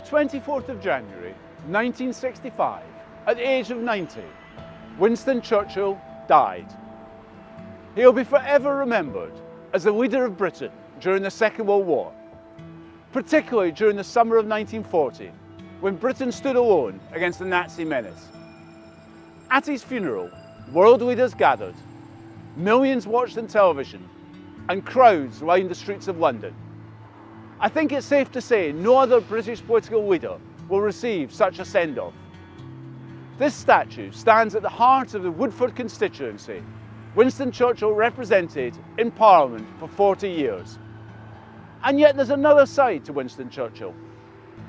24th of January 1965, at the age of 90, Winston Churchill died. He'll be forever remembered as the leader of Britain during the Second World War, particularly during the summer of 1940, when Britain stood alone against the Nazi menace. At his funeral, world leaders gathered, millions watched on television, and crowds lined the streets of London. I think it's safe to say no other British political leader will receive such a send-off. This statue stands at the heart of the Woodford constituency Winston Churchill represented in Parliament for 40 years. And yet there's another side to Winston Churchill.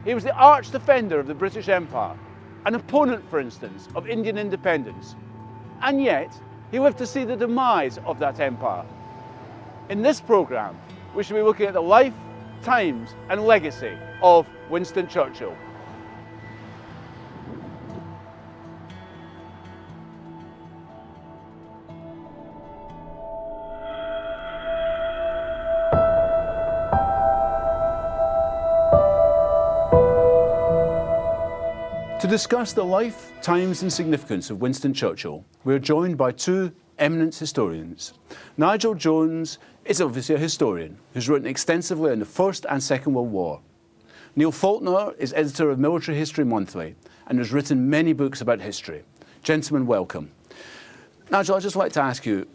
He was the arch defender of the British Empire, an opponent, for instance, of Indian independence. And yet, he lived to see the demise of that empire. In this programme, we shall be looking at the life, times and legacy of Winston Churchill. To discuss the life, times and significance of Winston Churchill, we are joined by two eminent historians. Nigel Jones is obviously a historian who's written extensively on the First and Second World War. Neil Faulkner is editor of Military History Monthly and has written many books about history. Gentlemen, welcome. Nigel, I'd just like to ask you,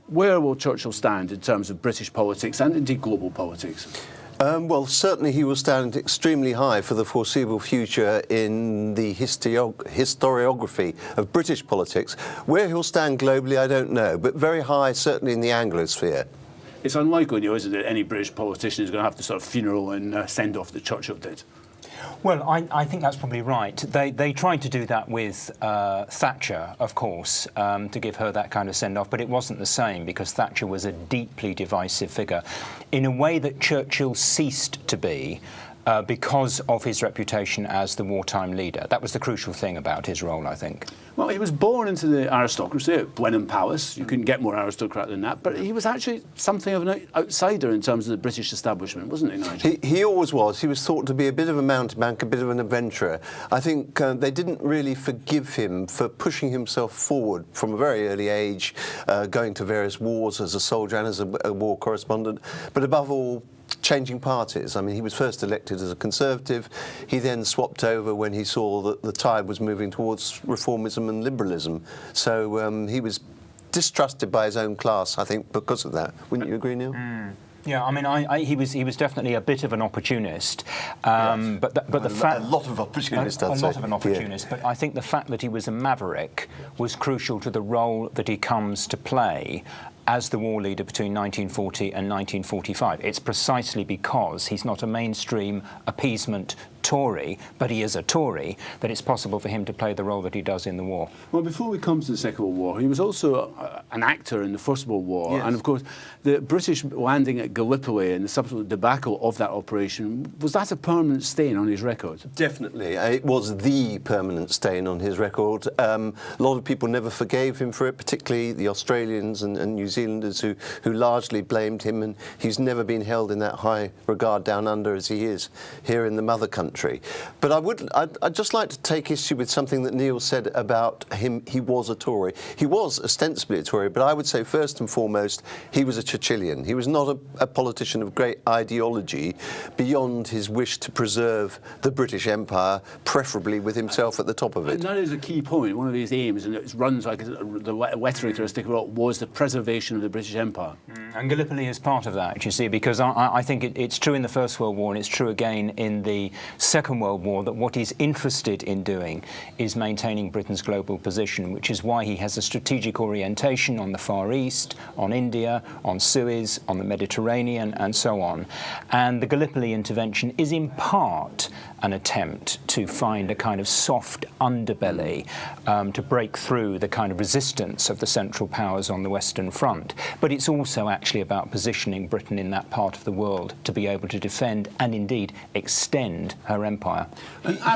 where will Churchill stand in terms of British politics and indeed global politics? Well, certainly he will stand extremely high for the foreseeable future in the historiography of British politics. Where he'll stand globally, I don't know, but very high, certainly in the Anglosphere. It's unlikely, isn't it, any British politician is going to have the sort of funeral and send-off that Churchill did? Well, I think that's probably right. They tried to do that with Thatcher, of course, to give her that kind of send-off, but it wasn't the same because Thatcher was a deeply divisive figure in a way that Churchill ceased to be because of his reputation as the wartime leader. That was the crucial thing about his role, I think. Well, he was born into the aristocracy at Blenheim Palace. You couldn't get more aristocrat than that. But he was actually something of an outsider in terms of the British establishment, wasn't he, Nigel? He always was. He was thought to be a bit of a mountebank, a bit of an adventurer. I think they didn't really forgive him for pushing himself forward from a very early age, going to various wars as a soldier and as a war correspondent. But above all, changing parties. I mean, he was first elected as a Conservative. He then swapped over when he saw that the tide was moving towards reformism and liberalism. So he was distrusted by his own class, I think, because of that. Wouldn't you agree, Neil? Mm. Yeah, I mean, he was definitely a bit of an opportunist, Yes. but the fact a lot of opportunist, I'd a say. lot of an opportunist. Yeah. But I think the fact that he was a maverick was crucial to the role that he comes to play as the war leader between 1940 and 1945. It's precisely because he's not a mainstream appeasement Tory, but he is a Tory, that it's possible for him to play the role that he does in the war. Well, before we come to the Second World War, he was also an actor in the First World War. Yes. And of course, the British landing at Gallipoli and the subsequent debacle of that operation, was that a permanent stain on his record? Definitely. It was the permanent stain on his record. A lot of people never forgave him for it, particularly the Australians and New Zealanders who largely blamed him, and he's never been held in that high regard down under as he is here in the mother country. But I'd just like to take issue with something that Neil said about him. He was a Tory. He was ostensibly a Tory, but I would say first and foremost he was a Churchillian. He was not a politician of great ideology beyond his wish to preserve the British Empire, preferably with himself at the top of it. And that is a key point. One of his aims, and it runs like the rhetoric or stick of was the preservation of the British Empire. And Gallipoli is part of that, you see, because I think it's true in the First World War and it's true again in the Second World War that what he's interested in doing is maintaining Britain's global position, which is why he has a strategic orientation on the Far East, on India, on Suez, on the Mediterranean, and so on. And the Gallipoli intervention is in part an attempt to find a kind of soft underbelly to break through the kind of resistance of the Central Powers on the Western Front. But it's also actually about positioning Britain in that part of the world to be able to defend and indeed extend her her empire.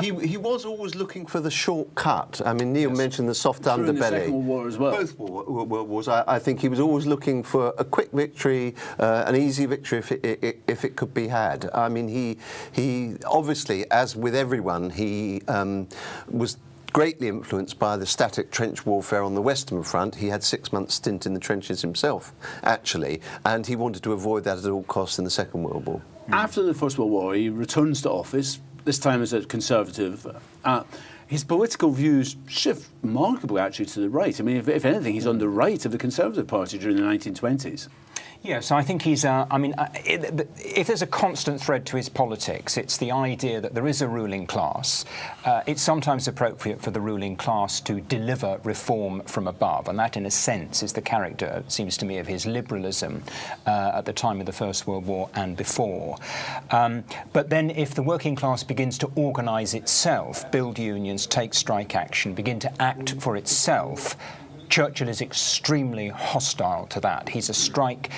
He was always looking for the shortcut. I mean, Neil mentioned the soft True underbelly. in the Second World War as well. Both World Wars. I think he was always looking for a quick victory, an easy victory if it could be had. I mean, he obviously, as with everyone, he was greatly influenced by the static trench warfare on the Western Front. He had 6 months stint in the trenches himself, actually, and he wanted to avoid that at all costs in the Second World War. After the First World War, he returns to office, this time as a Conservative. His political views shift remarkably, actually, to the right. I mean, if anything, he's on the right of the Conservative Party during the 1920s. Yes, I think he's. If there's a constant thread to his politics, it's the idea that there is a ruling class. It's sometimes appropriate for the ruling class to deliver reform from above, and that, in a sense, is the character, it seems to me, of his liberalism at the time of the First World War and before. But then, if the working class begins to organise itself, build unions, take strike action, begin to act for itself, Churchill is extremely hostile to that. He's a strike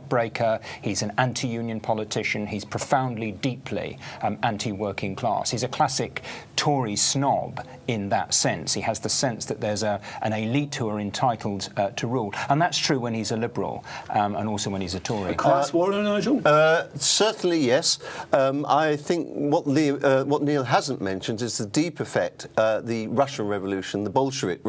breaker. He's an anti-union politician. He's profoundly, deeply anti-working class. He's a classic Tory snob in that sense. He has the sense that there's an elite who are entitled to rule, and that's true when he's a liberal and also when he's a Tory. A class war, Nigel? Certainly, yes. I think what Neil hasn't mentioned is the deep effect the Russian Revolution, the Bolshevik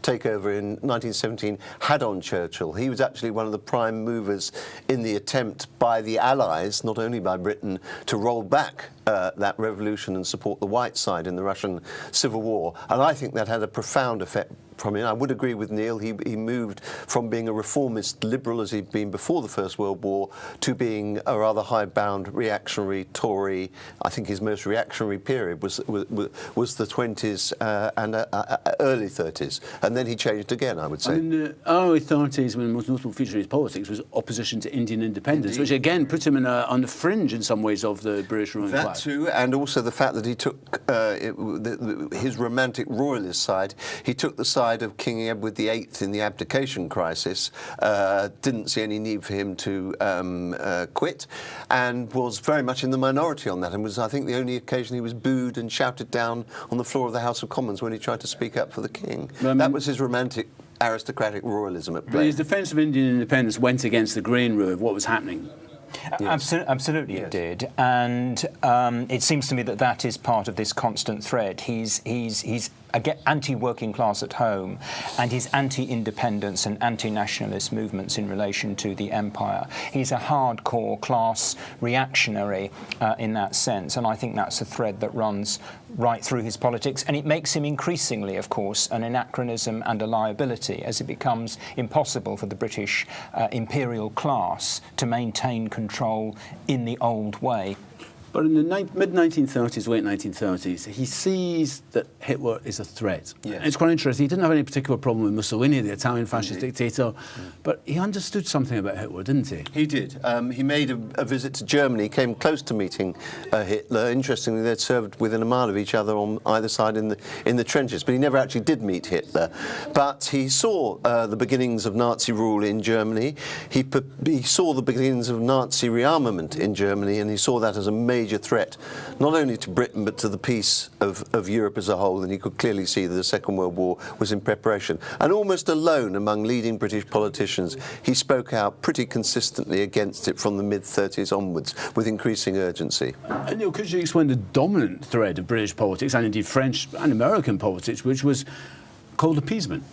takeover in 1917 had on Churchill. He was actually one of the prime movers in the attempt by the Allies, not only by Britain, to roll back that revolution and support the white side in the Russian Civil War. And I think that had a profound effect from him. I would agree with Neil. He moved from being a reformist liberal, as he'd been before the First World War, to being a rather high-bound reactionary Tory. I think his most reactionary period was the 20s and early 30s. And then he changed again, I would say. In the early 30s, when the most notable feature of his politics was opposition to Indian independence, which again put him on the fringe in some ways of the British ruling class. That too, and also the fact that he took his romantic royalist side. He took the side of King Edward VIII in the abdication crisis, didn't see any need for him to quit, and was very much in the minority on that, and was, I think, the only occasion he was booed and shouted down on the floor of the House of Commons when he tried to speak up for the King. That was his romantic aristocratic royalism at play. His defence of Indian independence went against the grain of what was happening. Yes. Absolutely, yes. It did, and it seems to me that that is part of this constant thread. He's anti-working class at home, and his anti-independence and anti-nationalist movements in relation to the empire. He's a hardcore class reactionary in that sense, and I think that's a thread that runs right through his politics, and it makes him increasingly, of course, an anachronism and a liability, as it becomes impossible for the British imperial class to maintain control in the old way. But in the mid-1930s, late 1930s, he sees that Hitler is a threat. Yes. It's quite interesting. He didn't have any particular problem with Mussolini, the Italian fascist dictator, but he understood something about Hitler, didn't he? He did. He made a visit to Germany, came close to meeting Hitler. Interestingly, they'd served within a mile of each other on either side in the trenches, but he never actually did meet Hitler. But he saw the beginnings of Nazi rule in Germany. He saw the beginnings of Nazi rearmament in Germany, and he saw that as a major threat, not only to Britain but to the peace of Europe as a whole, and he could clearly see that the Second World War was in preparation. And almost alone among leading British politicians, he spoke out pretty consistently against it from the mid-30s onwards with increasing urgency. And Neil, could you explain the dominant thread of British politics, and indeed French and American politics, which was cold appeasement?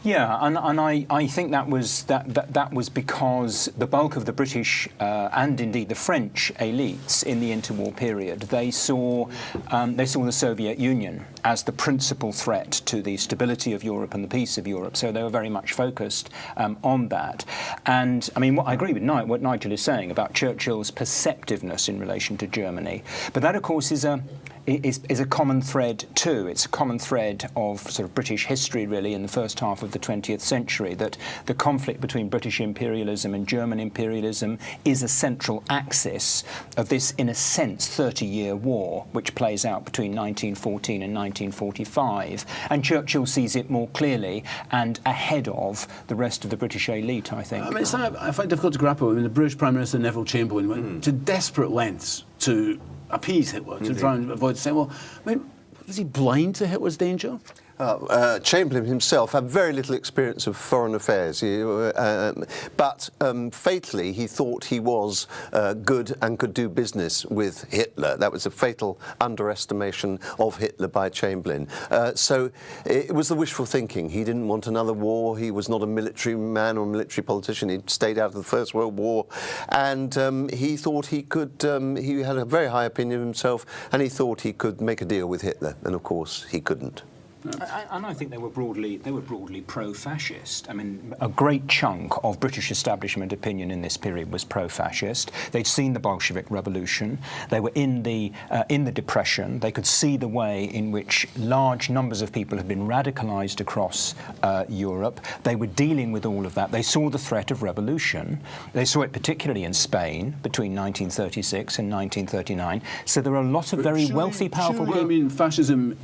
Yeah, and I think that was because the bulk of the British and indeed the French elites in the interwar period, they saw the Soviet Union as the principal threat to the stability of Europe and the peace of Europe. So they were very much focused on that. And I mean, I agree with what Nigel is saying about Churchill's perceptiveness in relation to Germany. But that, of course, is a common thread too. It's a common thread of sort of British history, really, in the first half of the 20th century, that the conflict between British imperialism and German imperialism is a central axis of this, in a sense, 30-year war, which plays out between 1914 and 1945. And Churchill sees it more clearly and ahead of the rest of the British elite, I think. I mean, I find it difficult to grapple with. I mean, the British Prime Minister Neville Chamberlain went to desperate lengths to appease Hitler, to try and avoid saying, well, I mean, was he blind to Hitler's danger? Chamberlain himself had very little experience of foreign affairs, but fatally he thought he was good and could do business with Hitler. That was a fatal underestimation of Hitler by Chamberlain. So it was the wishful thinking. He didn't want another war. He was not a military man or a military politician. He'd stayed out of the First World War, and he thought he could. He had a very high opinion of himself, and he thought he could make a deal with Hitler. And of course, he couldn't. And I think they were broadly pro-fascist. I mean, a great chunk of British establishment opinion in this period was pro-fascist. They'd seen the Bolshevik Revolution. They were in the Depression. They could see the way in which large numbers of people had been radicalised across Europe. They were dealing with all of that. They saw the threat of revolution. They saw it particularly in Spain between 1936 and 1939. So there are a lot of very wealthy, powerful people. I mean, fascism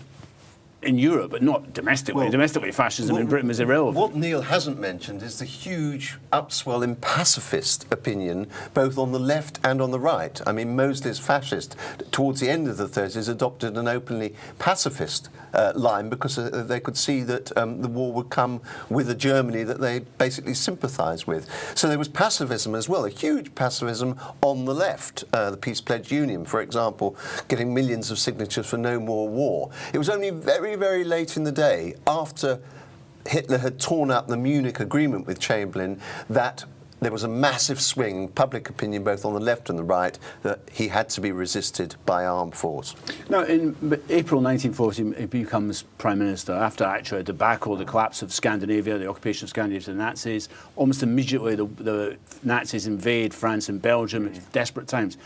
in Europe, but not domestically. Domestically, fascism in Britain was irrelevant. What Neil hasn't mentioned is the huge upswell in pacifist opinion, both on the left and on the right. I mean, Mosley's fascist, towards the end of the 30s, adopted an openly pacifist line because they could see that the war would come with a Germany that they basically sympathised with. So there was pacifism as well, a huge pacifism on the left. The Peace Pledge Union, for example, getting millions of signatures for no more war. It was only very, very late in the day, after Hitler had torn up the Munich Agreement with Chamberlain, that there was a massive swing in public opinion, both on the left and the right, that he had to be resisted by armed force. Now, in April 1940, he becomes Prime Minister after actually a debacle, the collapse of Scandinavia, the occupation of Scandinavia to the Nazis. Almost immediately, the Nazis invade France and Belgium. It's desperate times.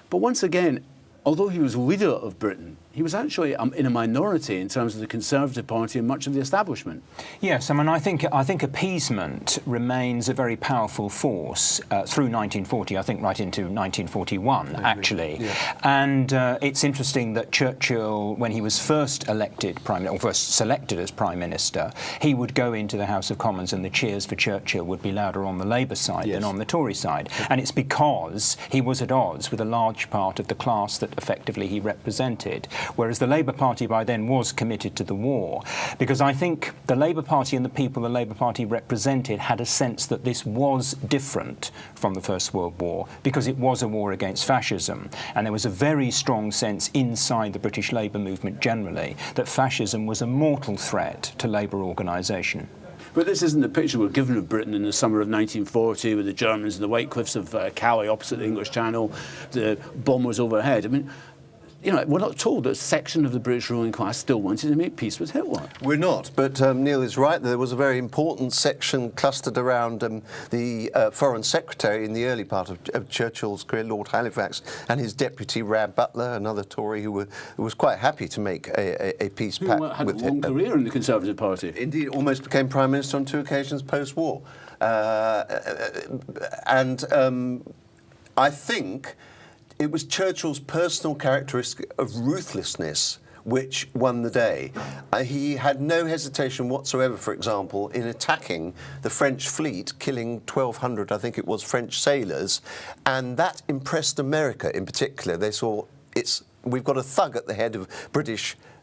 But once again, although he was leader of Britain, he was actually in a minority in terms of the Conservative Party and much of the establishment. Yes, I mean, I think appeasement remains a very powerful force through 1940. I think right into 1941, actually. Yeah. And it's interesting that Churchill, when he was first elected or first selected as Prime Minister, he would go into the House of Commons, and the cheers for Churchill would be louder on the Labour side than on the Tory side. And it's because he was at odds with a large part of the class that effectively he represented. Whereas the Labour Party by then was committed to the war. Because I think the Labour Party and the people the Labour Party represented had a sense that this was different from the First World War, because it was a war against fascism. And there was a very strong sense inside the British Labour movement generally that fascism was a mortal threat to Labour organisation. But this isn't the picture we're given of Britain in the summer of 1940 with the Germans and the white cliffs of Calais opposite the English Channel, the bombers overhead. I mean, you know, we're not told that a section of the British ruling class still wanted to make peace with Hitler. We're not, but Neil is right. There was a very important section clustered around the Foreign Secretary in the early part of Churchill's career, Lord Halifax, and his deputy, Rab Butler, another Tory who was quite happy to make a peace pact with Hitler. Had a long career in the Conservative Party. Indeed, almost became Prime Minister on 2 occasions post-war. I think it was Churchill's personal characteristic of ruthlessness which won the day. He had no hesitation whatsoever, for example, in attacking the French fleet, killing 1,200, I think it was, French sailors, and that impressed America in particular. They saw we've got a thug at the head of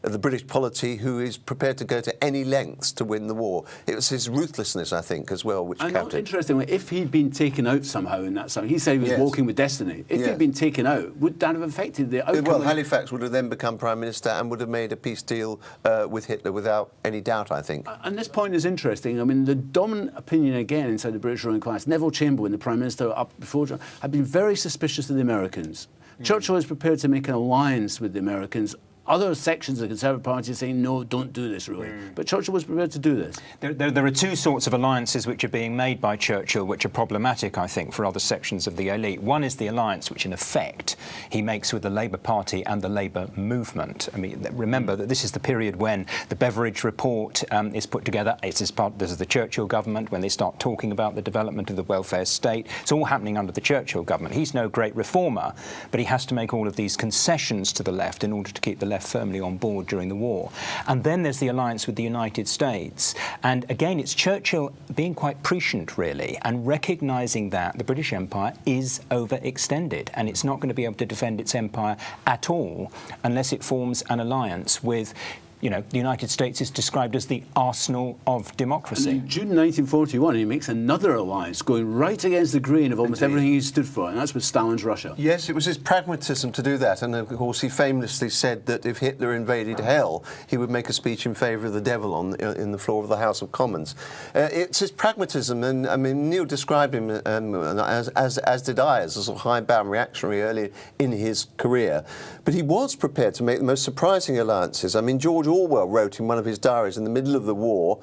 the British polity who is prepared to go to any lengths to win the war. It was his ruthlessness, I think, as well, which counted. Interestingly, if he'd been taken out somehow in that summer, he said he was walking with destiny. If he'd been taken out, would that have affected the outcome? Well, Halifax would have then become Prime Minister and would have made a peace deal with Hitler without any doubt, I think. And this point is interesting. I mean, the dominant opinion again inside the British ruling class, Neville Chamberlain, the Prime Minister up before, had been very suspicious of the Americans. Churchill was prepared to make an alliance with the Americans. Other sections of the Conservative Party are saying, no, don't do this, really. But Churchill was prepared to do this. There are two sorts of alliances which are being made by Churchill which are problematic, I think, for other sections of the elite. One is the alliance which, in effect, he makes with the Labour Party and the Labour movement. I mean, remember that this is the period when the Beveridge Report is put together. This is the Churchill government, when they start talking about the development of the welfare state. It's all happening under the Churchill government. He's no great reformer, but he has to make all of these concessions to the left in order to keep the left left firmly on board during the war. And then there's the alliance with the United States. And again, it's Churchill being quite prescient, really, and recognising that the British Empire is overextended and it's not going to be able to defend its empire at all unless it forms an alliance with, you know, the United States is described as the arsenal of democracy. And in June 1941, he makes another alliance going right against the grain of almost everything he stood for, and that's with Stalin's Russia. Yes, it was his pragmatism to do that, and of course he famously said that if Hitler invaded hell, he would make a speech in favour of the devil in the floor of the House of Commons. It's his pragmatism, and I mean, Neil described him as did I, as a sort of high-bound reactionary early in his career. But he was prepared to make the most surprising alliances. I mean, George Orwell wrote in one of his diaries in the middle of the war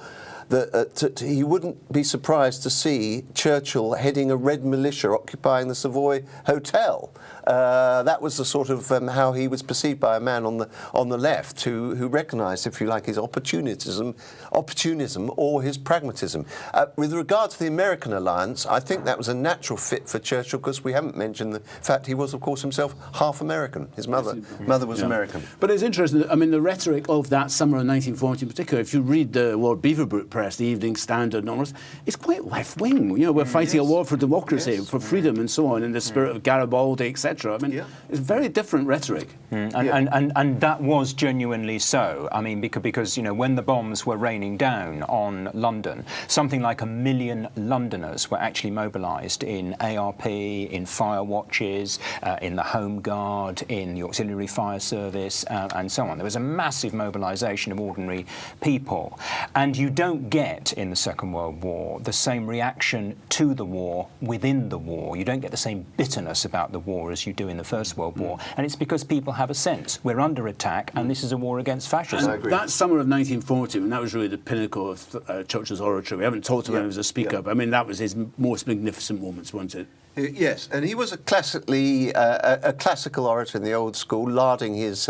that he wouldn't be surprised to see Churchill heading a red militia occupying the Savoy Hotel. That was the sort of how he was perceived by a man on the left who recognised, if you like, his opportunism or his pragmatism. With regard to the American alliance, I think that was a natural fit for Churchill because we haven't mentioned the fact he was, of course, himself half American. His mother was American. But it's interesting, I mean, the rhetoric of that summer of 1940 in particular, if you read the Lord Beaverbrook press, the Evening Standard and all this, it's quite left-wing. You know, we're fighting a war for democracy, for freedom and so on, in the spirit of Garibaldi, etc. I mean, it's very different rhetoric. And that was genuinely so. I mean, because you know, when the bombs were raining down on London, something like 1 million Londoners were actually mobilised in ARP, in fire watches, in the Home Guard, in the Auxiliary Fire Service, and so on. There was a massive mobilisation of ordinary people. And you don't get, in the Second World War, the same reaction to the war within the war. You don't get the same bitterness about the war as you do in the First World War. And it's because people have a sense we're under attack and this is a war against fascism. And that summer of 1940, and that was really the pinnacle of Churchill's oratory. We haven't talked about him as a speaker, but I mean, that was his most magnificent moments, wasn't it? Yes, and he was a classical orator in the old school, larding his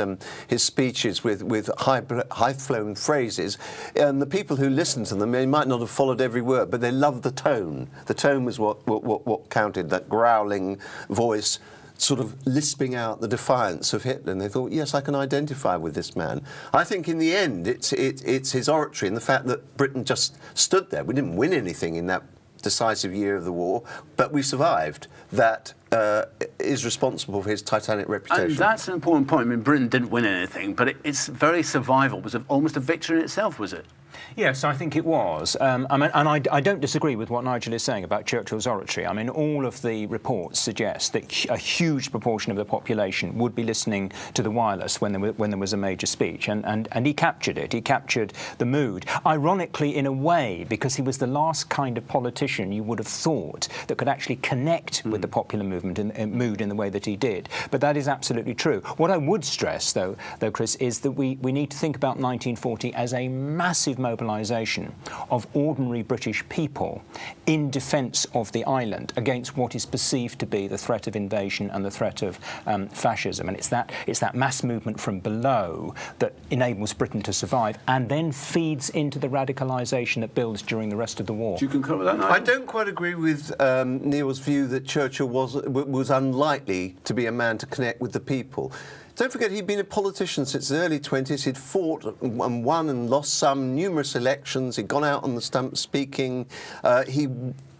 speeches with high-flown phrases. And the people who listened to them, they might not have followed every word, but they loved the tone. The tone was what counted, that growling voice, sort of lisping out the defiance of Hitler, and they thought, yes, I can identify with this man. I think in the end, it's his oratory and the fact that Britain just stood there. We didn't win anything in that decisive year of the war, but we survived. That is responsible for his titanic reputation. And that's an important point. I mean, Britain didn't win anything, but its very survival was almost a victory in itself, was it? Yes, I think it was. I mean, and I don't disagree with what Nigel is saying about Churchill's oratory. I mean, all of the reports suggest that a huge proportion of the population would be listening to the wireless when there was a major speech, and he captured it. He captured the mood. Ironically, in a way, because he was the last kind of politician you would have thought that could actually connect with the popular movement and mood in the way that he did. But that is absolutely true. What I would stress, though, Chris, is that we need to think about 1940 as a massive mobilisation of ordinary British people in defence of the island against what is perceived to be the threat of invasion and the threat of fascism. And it's that mass movement from below that enables Britain to survive and then feeds into the radicalisation that builds during the rest of the war. Do you concur with that, Nigel? I don't quite agree with Neil's view that Churchill was unlikely to be a man to connect with the people. Don't forget, he'd been a politician since the early 20s. He'd fought and won and lost numerous elections. He'd gone out on the stump speaking. He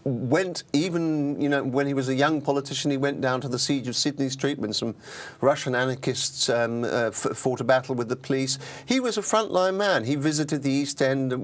went, even, you know, when he was a young politician, he went down to the siege of Sydney Street when some Russian anarchists fought a battle with the police. He was a frontline man. He visited the East End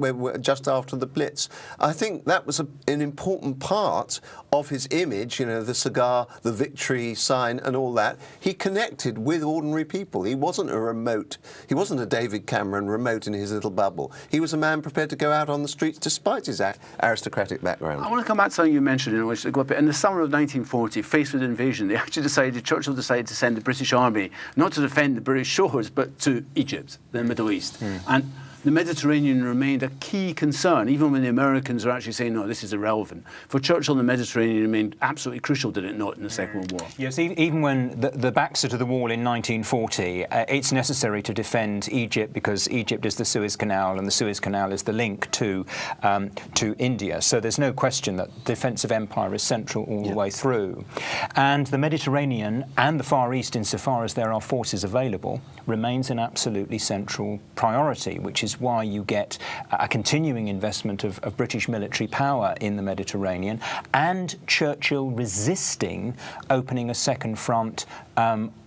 just after the Blitz. I think that was an important part of his image, you know, the cigar, the victory sign and all that. He connected with ordinary people. He wasn't a David Cameron remote in his little bubble. He was a man prepared to go out on the streets despite his aristocratic background. I want to come back to something you mentioned in the summer of 1940, faced with invasion, Churchill decided to send the British Army not to defend the British shores, but to Egypt, the Middle East. And the Mediterranean remained a key concern, even when the Americans are actually saying, no, this is irrelevant. For Churchill, the Mediterranean remained absolutely crucial, did it not, in the Second World War? Yes, even when the backs are to the wall in 1940, it's necessary to defend Egypt because Egypt is the Suez Canal, and the Suez Canal is the link to India. So there's no question that defence of empire is central all the way through. And the Mediterranean and the Far East, insofar as there are forces available, remains an absolutely central priority, which is why you get a continuing investment of British military power in the Mediterranean, and Churchill resisting opening a second front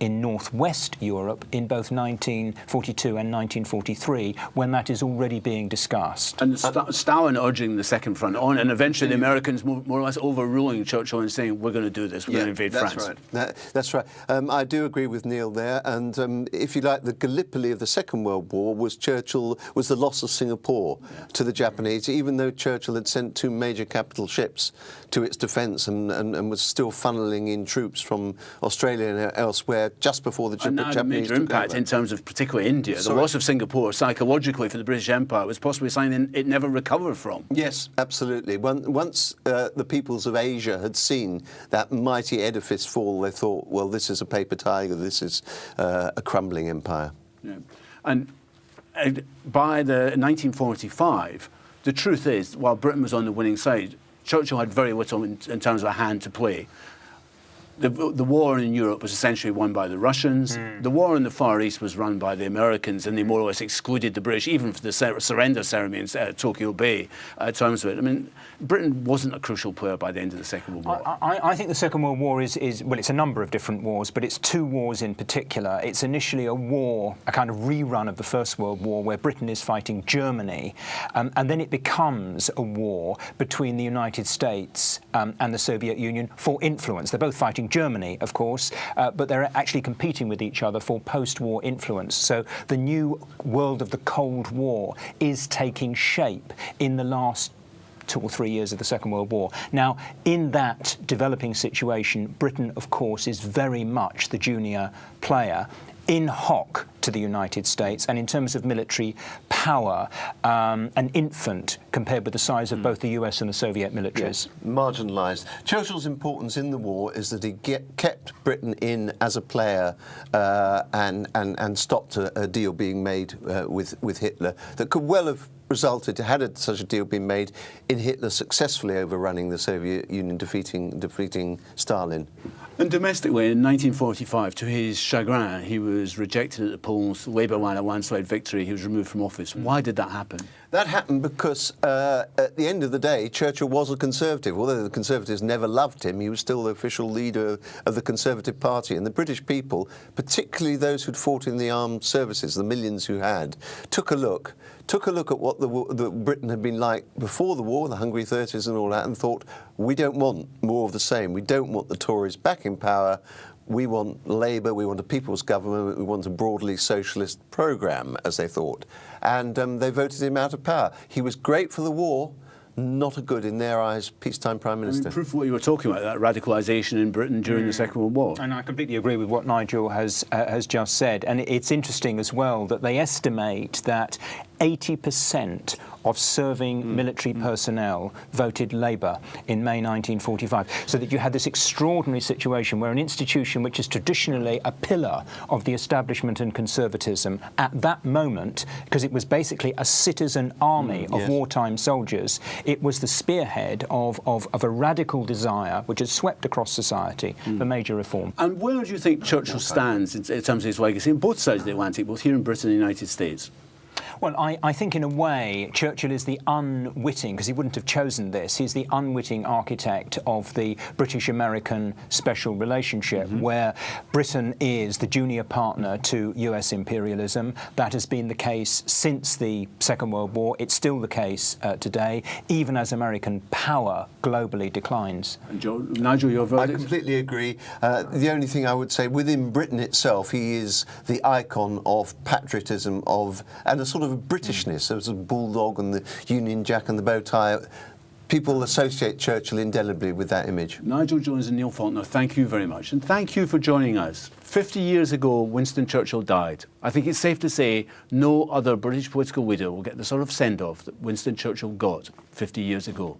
in northwest Europe in both 1942 and 1943, when that is already being discussed. And Stalin urging the second front on, and eventually the Americans more or less overruling Churchill and saying, we're going to do this, we're going to invade France. Right. That's right. I do agree with Neil there, and if you like, the Gallipoli of the Second World War was the loss of Singapore to the Japanese, even though Churchill had sent 2 major capital ships to its defence and was still funneling in troops from Australia and elsewhere just before the Japanese had a major impact in terms of particularly India. The loss of Singapore psychologically for the British Empire was possibly something it never recovered from. Yes, absolutely. Once the peoples of Asia had seen that mighty edifice fall, they thought, well, this is a paper tiger, this is a crumbling empire. Yeah. And by the 1945, the truth is, while Britain was on the winning side, Churchill had very little in terms of a hand to play. The war in Europe was essentially won by the Russians. The war in the Far East was run by the Americans, and they more or less excluded the British, even for the surrender ceremony in Tokyo Bay, terms of it. I mean, Britain wasn't a crucial player by the end of the Second World War. I think the Second World War is, well, it's a number of different wars, but it's 2 wars in particular. It's initially a war, a kind of rerun of the First World War, where Britain is fighting Germany, and then it becomes a war between the United States and the Soviet Union for influence. They're both fighting Germany, of course, but they're actually competing with each other for post-war influence. So the new world of the Cold War is taking shape in the last 2 or 3 years of the Second World War. Now, in that developing situation, Britain, of course, is very much the junior player, in hoc to the United States, and in terms of military power, an infant compared with the size of both the US and the Soviet militaries. Yes, marginalised. Churchill's importance in the war is that he kept Britain in as a player and stopped a deal being made with Hitler that could well have resulted, had such a deal been made, in Hitler successfully overrunning the Soviet Union, defeating Stalin. And domestically, in 1945, to his chagrin, he was rejected at the polls. Labour won a landslide victory. He was removed from office. Why did that happen? That happened because, at the end of the day, Churchill was a Conservative. Although the Conservatives never loved him, he was still the official leader of the Conservative Party. And the British people, particularly those who'd fought in the armed services, the millions who had, took a look at what the Britain had been like before the war, the Hungry 30s and all that, and thought, we don't want more of the same. We don't want the Tories back in power. We want Labour, we want a people's government, we want a broadly socialist programme, as they thought. And they voted him out of power. He was great for the war, not a good, in their eyes, peacetime Prime Minister. I mean, proof of what you were talking about, that radicalisation in Britain during the Second World War. And I completely agree with what Nigel has just said. And it's interesting as well that they estimate that 80% of serving military personnel voted Labour in May 1945. So that you had this extraordinary situation where an institution which is traditionally a pillar of the establishment and conservatism at that moment, because it was basically a citizen army of wartime soldiers, it was the spearhead of a radical desire which has swept across society for major reform. And where do you think Churchill stands in terms of his legacy on both sides of the Atlantic, both here in Britain and the United States? Well, I think in a way Churchill is the unwitting, because he wouldn't have chosen this, he's the unwitting architect of the British-American special relationship, where Britain is the junior partner to US imperialism. That has been the case since the Second World War. It's still the case today, even as American power globally declines. And Nigel, your verdict? I completely agree. The only thing I would say, within Britain itself, he is the icon of patriotism, and a sort of Britishness. There was a bulldog and the Union Jack and the bow tie. people associate Churchill indelibly with that image. Nigel Jones and Neil Faulkner, thank you very much. And thank you for joining us. 50 years ago, Winston Churchill died. I think it's safe to say no other British political leader will get the sort of send-off that Winston Churchill got 50 years ago.